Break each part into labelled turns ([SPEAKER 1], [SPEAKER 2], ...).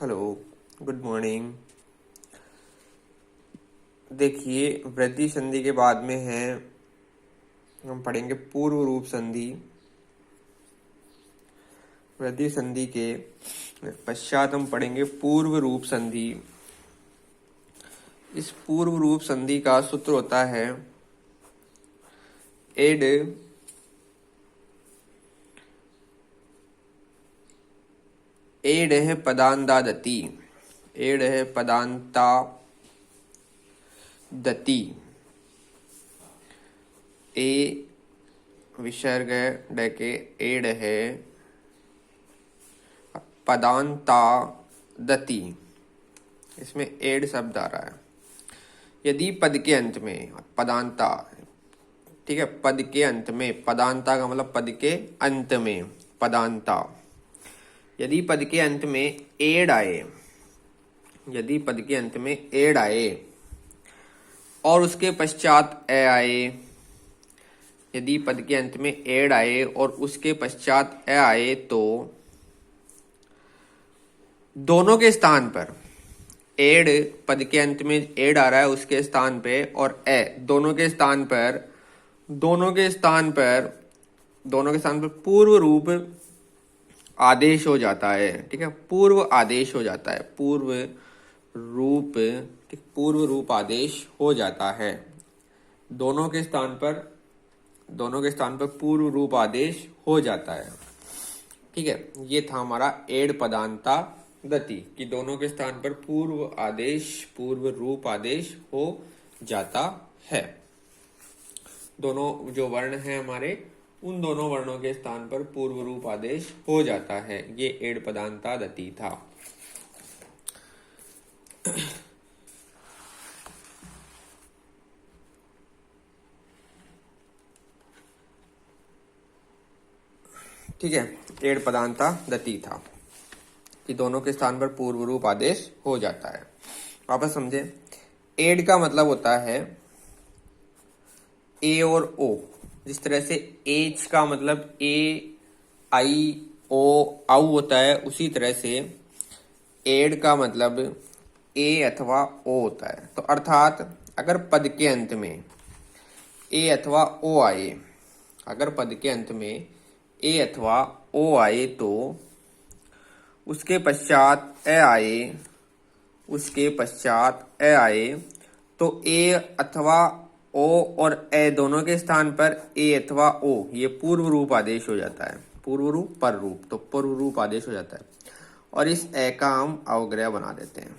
[SPEAKER 1] Hello, good morning. देखिए, वृद्धि संधि के बाद में है हम पढ़ेंगे पूर्व रूप संधि। वृद्धि संधि के पश्चात हम पढ़ेंगे पूर्व रूप संधि। इस पूर्व रूप संधि का सूत्र होता है एड एड है पदांता दति। एड है पदांता दति। ए विसर्ग डके एड है पदांता दति। इसमें एड शब्द आ रहा है। यदि पद के अंत में पदांता, ठीक है, पद के अंत में, पदांता का मतलब पद के अंत में, पदांता, यदि पद के अंत में एड आए, यदि पद के अंत में एड आए और उसके पश्चात ए आए, यदि पद के अंत में एड आए और उसके पश्चात ए आए तो दोनों के स्थान पर, एड पद के अंत में एड आ रहा है उसके स्थान पे और ए दोनों के स्थान पर, दोनों के स्थान पर पूर्व रूप आदेश हो जाता है। ठीक है, पूर्व आदेश हो जाता है, पूर्व रूप आदेश हो जाता है। दोनों के स्थान पर पूर्व रूप आदेश हो जाता है। ठीक है, ये था हमारा एड पदांता दति कि दोनों के स्थान पर पूर्व रूप आदेश हो जाता है। दोनों जो वर्ण हैं हमारे, उन दोनों वर्णों के स्थान पर पूर्व रूप आदेश हो जाता है। ये एड पदांता दति था। ठीक है, एड पदांता दति था कि दोनों के स्थान पर पूर्व रूप आदेश हो जाता है। वापस समझे, एड का मतलब होता है ए और ओ। जिस तरह से एच का मतलब ए आई ओ आउ होता है, उसी तरह से एड का मतलब ए अथवा ओ होता है। तो अर्थात अगर पद के अंत में ए अथवा ओ आए, अगर पद के अंत में ए अथवा ओ आए तो उसके पश्चात ए आए, उसके पश्चात ए आए तो ए अथवा ओ और ए दोनों के स्थान पर ए अथवा ओ, ये पूर्व रूप आदेश हो जाता है। पूर्व रूप पर रूप, तो पूर्व रूप आदेश हो जाता है और इस ए का हम अवग्रह बना देते हैं।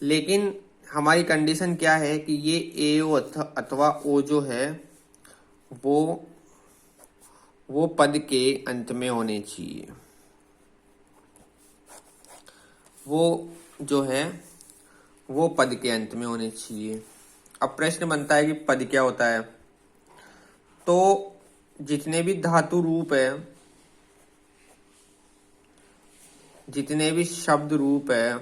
[SPEAKER 1] लेकिन हमारी कंडीशन क्या है कि ये ए ओ अथवा ओ जो है वो पद के अंत में होने चाहिए। वो जो है वो पद के अंत में होने चाहिए। अब प्रश्न बनता है कि पद क्या होता है। तो जितने भी धातु रूप है, जितने भी शब्द रूप है,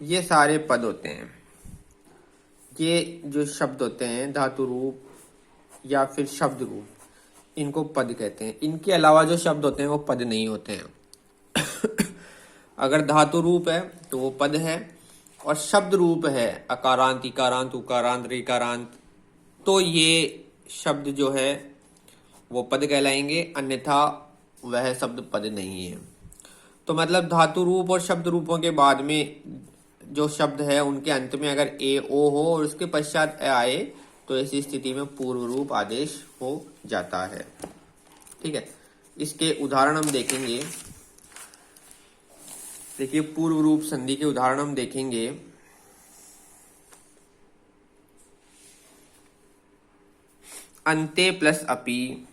[SPEAKER 1] ये सारे पद होते हैं। ये जो शब्द होते हैं धातु रूप या फिर शब्द रूप, इनको पद कहते हैं। इनके अलावा जो शब्द होते हैं वो पद नहीं होते हैं। अगर धातु रूप है तो वो पद है, और शब्द रूप है अकारांत, इकारांत, उकारांत, ऋकारांत, तो ये शब्द जो है वो पद कहलाएंगे, अन्यथा वह शब्द पद नहीं है। तो मतलब धातु रूप और शब्द रूपों के बाद में जो शब्द है उनके अंत में अगर ए ओ हो और उसके पश्चात ए आए तो ऐसी स्थिति में पूर्व रूप आदेश हो जाता है। ठीक है, इसके उदाहरण हम देखेंगे। देखिए, पूर्व रूप संधि के उदाहरण हम देखेंगे। अंते प्लस अपि,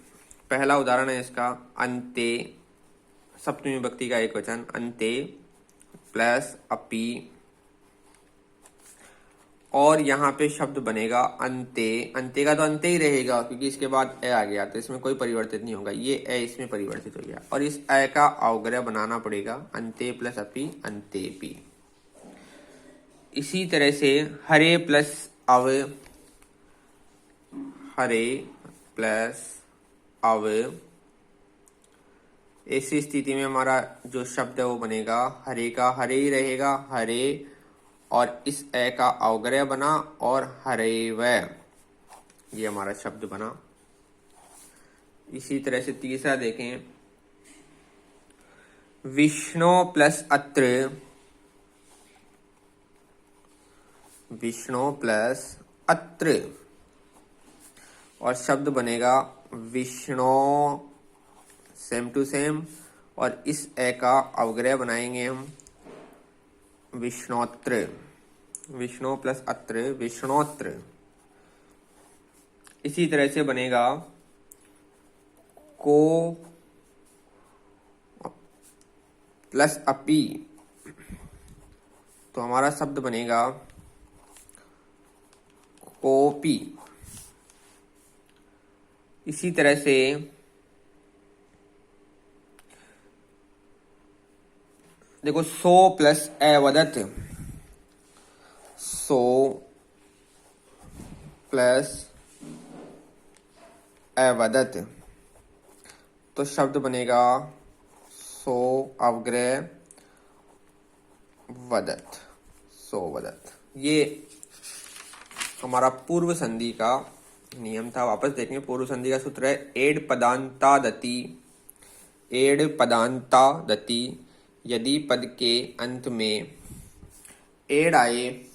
[SPEAKER 1] पहला उदाहरण है इसका। अंते सप्तमी विभक्ति का एक वचन, अंते प्लस अपि, और यहाँ पे शब्द बनेगा अंते। अंते का तो अंते ही रहेगा क्योंकि इसके बाद ए आ गया, तो इसमें कोई परिवर्तित नहीं होगा। ये ए इसमें परिवर्तित हो गया और इस ए का अवग्रह बनाना पड़ेगा, अंते प्लस अपि, अंतेपि। इसी तरह से हरे प्लस अव, हरे प्लस अव, ऐसी स्थिति में हमारा जो शब्द है वो बनेगा हरे का हरे ही रहेगा, हरे, और इस ए का अवग्रह बना और हरे व, ये हमारा शब्द बना। इसी तरह से तीसरा देखें, विष्णु प्लस अत्र, विष्णु प्लस अत्र, और शब्द बनेगा विष्णु, सेम टू सेम, और इस ए का अवग्रह बनाएंगे हम विष्णोत्र, विष्णु प्लस अत्र विष्णोत्र। इसी तरह से बनेगा को प्लस अपी, तो हमारा शब्द बनेगा कोपी। इसी तरह से देखो सो प्लस अवदत, सो प्लस अवदत, तो शब्द बनेगा सो अवग्रह वदत, सो वदत। ये हमारा पूर्व संधि का नियम था। वापस देखेंगे, पूर्व संधि का सूत्र है एड पदांता दति, एड पदांता दति, यदि पद के अंत में एड आए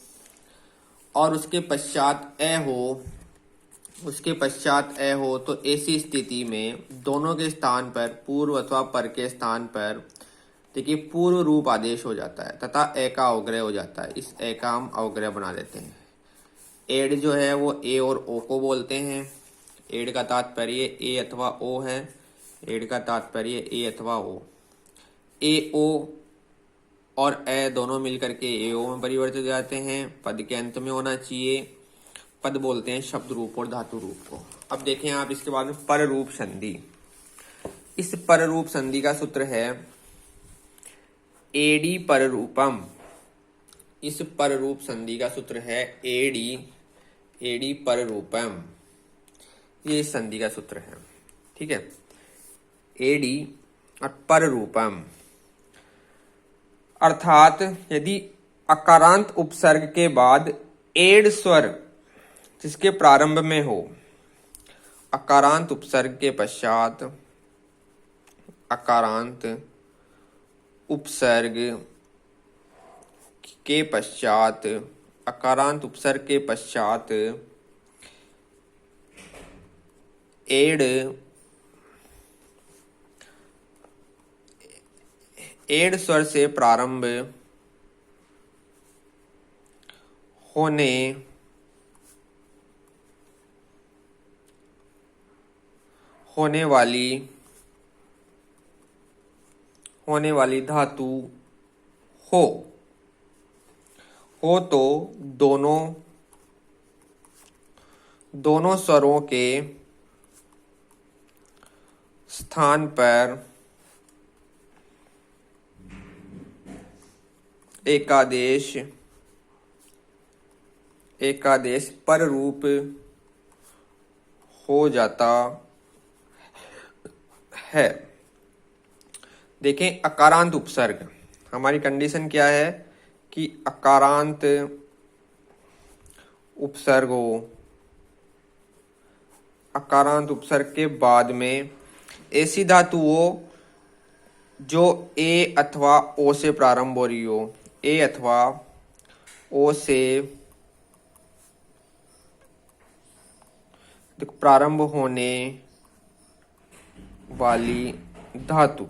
[SPEAKER 1] और उसके पश्चात ए हो, उसके पश्चात ए हो, तो ऐसी स्थिति में दोनों के स्थान पर, पूर्व अथवा पर के स्थान पर, देखिए पूर्व रूप आदेश हो जाता है तथा ए का अवग्रह हो जाता है। इस ए का हम अवग्रह बना देते हैं। एड जो है वो ए और ओ को बोलते हैं। एड का तात्पर्य ए अथवा ओ है, एड का तात्पर्य ए अथवा ओ। ए ओ और ए दोनों मिलकर के ए ओ में परिवर्तित हो जाते हैं। पद के अंत में होना चाहिए। पद बोलते हैं शब्द रूप और धातु रूप को। अब देखें आप इसके बाद में पर रूप संधि। इस पर रूप संधि का सूत्र है एडी पर रूपम। इस पर रूप संधि का सूत्र है एडी, एडी पर रूपम। ये इस संधि का सूत्र है, ठीक है। एडी और पर रूपम, अर्थात यदि अकारांत उपसर्ग के बाद एड स्वर जिसके प्रारंभ में हो, अकारांत उपसर्ग के पश्चात, अकारांत उपसर्ग के पश्चात, अकारांत उपसर्ग के पश्चात एड स्वर से प्रारंभ होने वाली धातु हो तो दोनों स्वरों के स्थान पर एकादेश पर रूप हो जाता है। देखें, अकारांत उपसर्ग, हमारी कंडीशन क्या है कि अकारांत उपसर्ग हो, अकारांत उपसर्ग के बाद में ऐसी धातु हो जो ए अथवा ओ से प्रारंभ हो रही हो, ए अथवा ओ से प्रारंभ होने वाली धातु।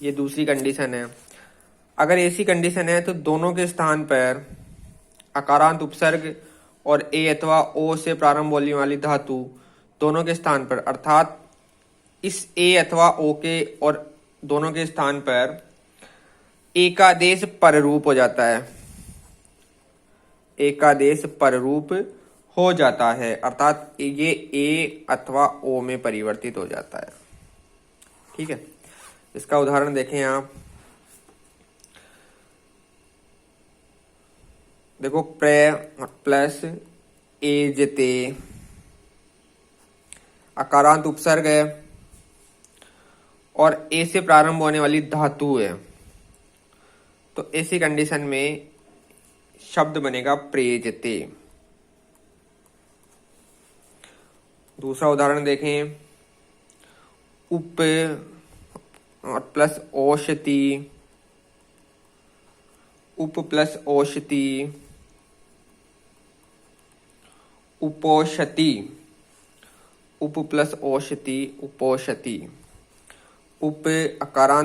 [SPEAKER 1] ये दूसरी कंडीशन है। अगर ऐसी कंडीशन है तो दोनों के स्थान पर अकारांत उपसर्ग और ए अथवा ओ से प्रारंभ होने वाली धातु दोनों के स्थान पर, अर्थात इस ए अथवा ओ के और दोनों के स्थान पर एकादेश पर रूप हो जाता है, एकादेश पर रूप हो जाता है, अर्थात ये ए अथवा ओ में परिवर्तित हो जाता है। ठीक है, इसका उदाहरण देखें आप। देखो, प्रे प्लस एजते, अकारांत उपसर्ग है और ए से प्रारंभ होने वाली धातु है, तो ऐसी कंडीशन में शब्द बनेगा प्रेजते। दूसरा उदाहरण देखें, उप और प्लस औषधि, उप प्लस औषधि, उपोषति, उप प्लस औषधि, उपोषति, उप अकारांत